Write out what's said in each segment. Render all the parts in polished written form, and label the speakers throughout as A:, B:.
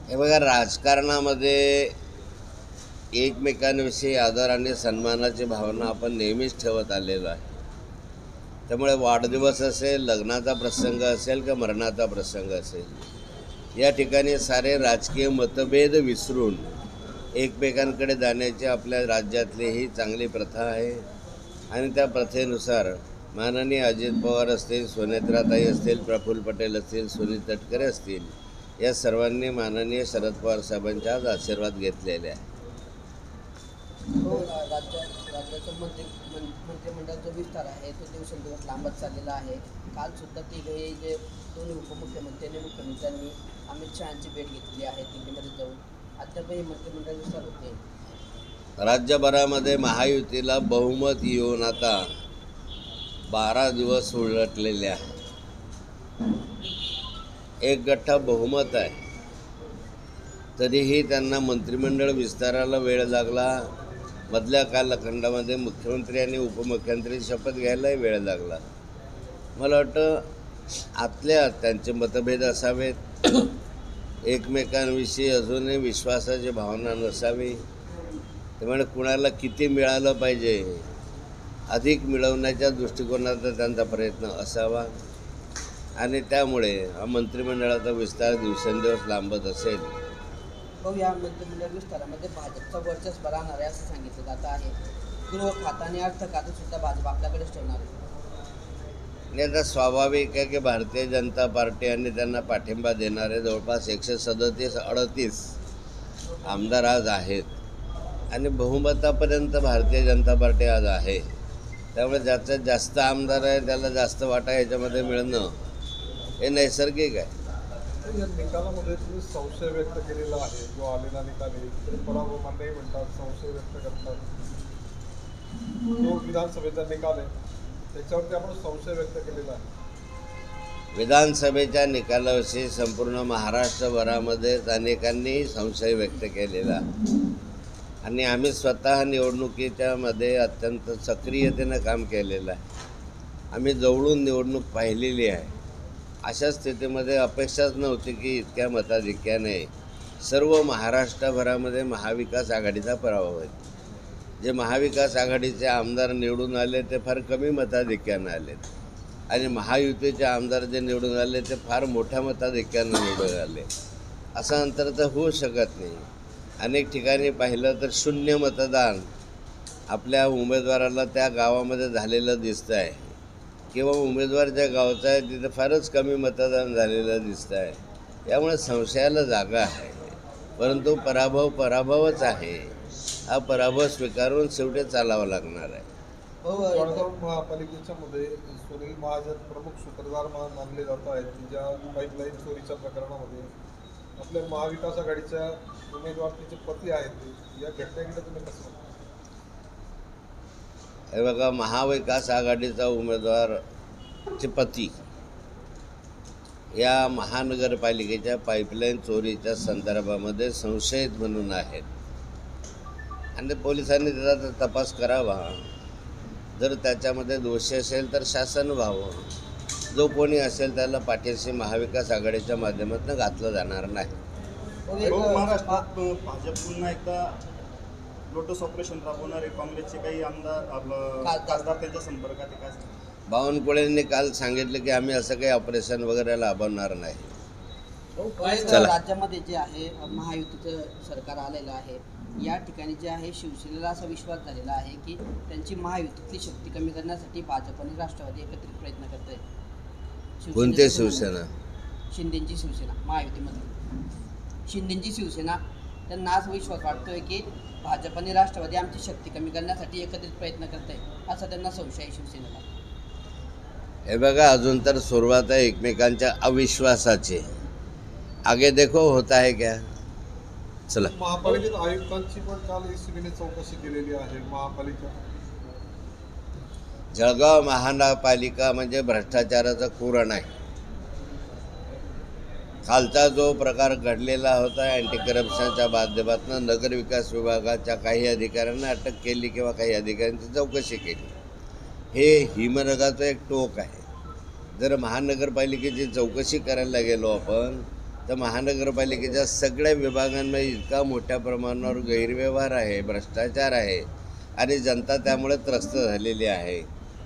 A: हे बघा, राजकारणामध्ये एकमेकांविषयी आदर आणि सन्मानाची भावना आपण नेहमीच ठेवत आलेलो आहे. त्यामुळे वाढदिवस असेल, लग्नाचा प्रसंग असेल किंवा मरणाचा प्रसंग असेल, या ठिकाणी सारे राजकीय मतभेद विसरून एकमेकांकडे जाण्याची आपल्या राज्यातली ही चांगली प्रथा आहे. आणि त्या प्रथेनुसार माननीय अजित पवार असतील, सुनेत्राताई असतील, प्रफुल्ल पटेल असतील, सुनील तटकरे असतील, या सर्वांनी माननीय शरद पवार साहेबांच्या आज आशीर्वाद घेतलेले आहे.
B: हो, राज्याचं मंत्रिमंडळाचा विस्तार आहे तो दिवसेंदिवस लांबत चाललेला आहे. काल सुद्धा तिघही जे दोन्ही उपमुख्यमंत्री आणि मुख्यमंत्र्यांनी अमित शहाची भेट घेतली आहे दिल्लीमध्ये जाऊन. अद्यापही मंत्रिमंडळ विस्तार होते.
A: राज्यभरामध्ये महायुतीला बहुमत येऊन आता 12 दिवस उलटलेले आहे. एक गठ्ठा बहुमत आहे, तरीही त्यांना मंत्रिमंडळ विस्ताराला वेळ लागला. मधल्या कालखंडामध्ये मुख्यमंत्री आणि उपमुख्यमंत्री शपथ घ्यायलाही वेळ लागला. मला वाटतं आतल्या त्यांचे मतभेद असावेत, एकमेकांविषयी अजूनही विश्वासाची भावना नसावी. त्यामुळे कुणाला किती मिळालं पाहिजे, अधिक मिळवण्याच्या दृष्टिकोनाचा त्यांचा प्रयत्न असावा. आणि त्यामुळे हा मंत्रिमंडळाचा विस्तार दिवसेंदिवस लांबत असेल.
B: भाऊ, या मंत्रिमंडळ विस्तारामध्ये भाजपचा वर्चस्व राहणार आहे असं सांगितलं जात आहे. गृह खातं आणि अर्थ खातं सुद्धा भाजप आपल्याकडेच ठेवणार आहे.
A: आणि आता स्वाभाविक आहे की भारतीय जनता पार्टी आणि त्यांना पाठिंबा देणारे जवळपास 137-138 आमदार आज आहेत. आणि बहुमतापर्यंत भारतीय जनता पार्टी आज आहे. त्यामुळे ज्याच्यात जास्त आमदार आहे त्याला जास्त वाटा ह्याच्यामध्ये मिळणं हे नैसर्गिक आहे.
C: या निकालामध्ये तुम्ही संशय व्यक्त केलेला आहे. जो आलेला निकाल आहे तरी पराभव मान्यही म्हणतात, संशय व्यक्त करतात. जो विधानसभेचा निकाल आहे त्याच्यावरती आपण संशय व्यक्त केलेला आहे.
A: विधानसभेच्या निकालाविषयी संपूर्ण महाराष्ट्रभरामध्येच अनेकांनी संशय व्यक्त केलेला. आणि आम्ही स्वतः निवडणुकीच्या मध्ये अत्यंत सक्रियतेनं काम केलेलं आहे. आम्ही जवळून निवडणूक पाहिलेली आहे. अशा स्थितीमध्ये अपेक्षाच नव्हती की इतक्या मताधिक्याने सर्व महाराष्ट्रभरामध्ये महाविकास आघाडीचा पराभव होईल. जे महाविकास आघाडीचे आमदार निवडून आले ते फार कमी मताधिक्यानं आले, आणि महायुतीचे आमदार जे निवडून आले ते फार मोठ्या मताधिक्यानं निवडून आले. असं अंतर तर होऊ शकत नाही. अनेक ठिकाणी पाहिलं तर 0 मतदान आपल्या उमेदवाराला त्या गावामध्ये झालेलं दिसतं आहे, किंवा उमेदवार ज्या गावचा आहे तिथं फारच कमी मतदान झालेलं दिसतं आहे. यामुळे संशयाला जागा आहे. परंतु पराभवच आहे. हा पराभव स्वीकारून शेवटी चालावं लागणार आहे.
C: जळगाव महापालिकेच्या मध्ये सुनील महाजन प्रमुख सूत्रधार मानले जात आहेत. ज्या पाईपलाईन चोरीच्या प्रकरणामध्ये आपल्या महाविकास आघाडीच्या उमेदवार तिचे पती आहेत, या घटनेकडे तुम्ही कसं म्हणता?
A: हे बघा, महाविकास आघाडीचा उमेदवारचे पती या महानगरपालिकेच्या पाईपलाईन चोरीच्या संदर्भामध्ये संशयित म्हणून आहेत. आणि पोलिसांनी त्याचा तपास करावा. जर त्याच्यामध्ये दोषी असेल तर शासन व्हावं. जो कोणी असेल त्याला पाठीशी महाविकास आघाडीच्या माध्यमातून घातलं जाणार नाही.
D: महाराष्ट्रात भाजप पुन्हा एकदा लोटस ऑपरेशन राबवणारे काँग्रेसचे काही आमदार खासदार त्यांच्या संपर्कात आहे का?
A: बावनकुळेंनी काल सांगितलं की आम्ही असं काही ऑपरेशन वगैरे राबवणार नाही.
B: राज्यामध्ये जे आहे महायुतीचं सरकार आलेलं आहे, या ठिकाणी जे आहे शिवसेनेला असा विश्वास झालेला आहे की त्यांची महायुतीतली शक्ती कमी करण्यासाठी भाजप आणि राष्ट्रवादी एकत्रित प्रयत्न करत आहेत.
A: कोणते शिवसेना?
B: शिंदेची शिवसेना, महायुतीमधली शिंदेची शिवसेना. त्यांना असा विश्वास वाटतोय की भाजप आणि राष्ट्रवादी आमची शक्ती कमी करण्यासाठी एकत्रित प्रयत्न करत आहे, असा त्यांना संशय आहे शिवसेनेला.
A: हे बघा, अजून तर सुरुवात आहे एकमेकांच्या अविश्वासाची. आगे देखो होता है क्या. चला.
C: महापालिकेत आयुक्तांची पण काल ECBने चौकशी केलेली आहे. महापालिका
A: जळगाव महानगरपालिका म्हणजे भ्रष्टाचाराचं कुरण आहे. कालचा जो प्रकार घडलेला होता, अँटी करप्शनच्या माध्यमातून नगरविकास विभागाच्या काही अधिकाऱ्यांना अटक केली किंवा काही अधिकाऱ्यांची चौकशी केली. हे हिमनगाचं एक टोक आहे. जर महानगरपालिकेची चौकशी करायला गेलो आपण तर महानगरपालिकेच्या सगळ्या विभागांमध्ये इतका मोठ्या प्रमाणावर गैरव्यवहार आहे, भ्रष्टाचार आहे आणि जनता त्यामुळे त्रस्त झालेली आहे.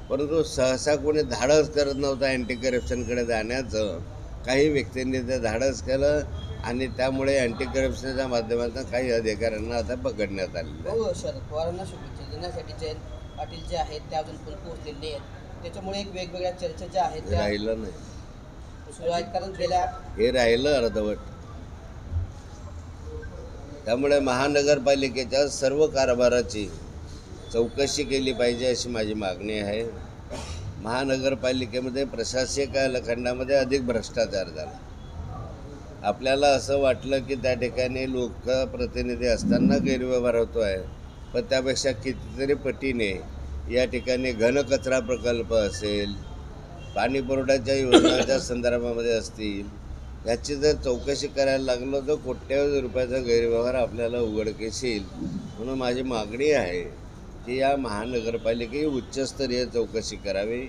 A: परंतु सहसा कोणी धाडस करत नव्हतं अँटी करप्शनकडे जाण्याचं. काही व्यक्तींनी ते धाडस केलं आणि त्यामुळे अँटी करप्शनच्या माध्यमातून काही अधिकाऱ्यांना आता पकडण्यात आलेलं आहे.
B: हो, शरद पवारांना शुभेच्छा देण्यासाठी जयंत पाटील जे आहेत ते अजून पण पोहोचलेले आहेत. त्याच्यामुळे एक वेगवेगळ्या चर्चा ज्या आहेत त्या
A: राहिलं नाही,
B: सुरू आहेत. कारण गेल्या
A: हे राहिलं अर्धवट. त्यामुळे महानगरपालिकेच्या सर्व कारभाराची चौकशी केली पाहिजे अशी माझी मागणी आहे. महानगरपालिकेमध्ये प्रशासकीय कालखंडामध्ये अधिक भ्रष्टाचार झाला. आपल्याला असं वाटलं की त्या ठिकाणी लोकप्रतिनिधी असताना गैरव्यवहार होतो आहे, पण त्यापेक्षा कितीतरी पटीने या ठिकाणी घनकचरा प्रकल्प असेल, पाणी पुरवठ्याच्या योजनांच्या संदर्भामध्ये असतील, याची जर चौकशी करायला लागलो तर कोट्यवधी रुपयाचा गैरव्यवहार आपल्याला उघडकीस येईल. म्हणून माझी मागणी आहे की या महानगरपालिकेची उच्चस्तरीय चौकशी करावी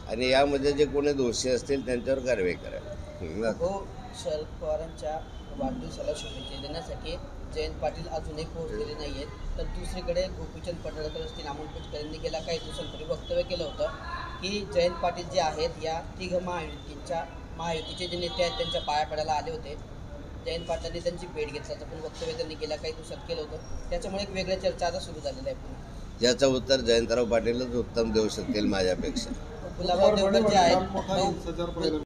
A: आणि यामध्ये जे कोणी दोषी असतील त्यांच्यावर कारवाई करावी.
B: हो, शरद पवारांच्या वाढदिवसाला शुभेच्छा देण्यासाठी जयंत पाटील अजूनही पोहोचलेले नाही आहेत. तर दुसरीकडे गोपीचंद पडळकर असतील, अमोल कोचकरांनी गेल्या काही दिवसांपूर्वी वक्तव्य केलं होतं की जयंत पाटील जे आहेत या तिघ महायुतीचे जे नेते आहेत त्यांच्या पाया पडायला आले होते. जयंत पाटलांनी त्यांची भेट घेतल्याचं पण वक्तव्य त्यांनी गेल्या काही दिवसात केलं होतं. त्याच्यामुळे एक वेगळ्या चर्चा आता सुरू झालेल्या आहे.
A: ज्याचं उत्तर जयंतराव पाटीलच उत्तम देऊ शकतील माझ्यापेक्षा.
B: गुलाबराव देवकर जे आहेत
C: मोठा हिंसाचार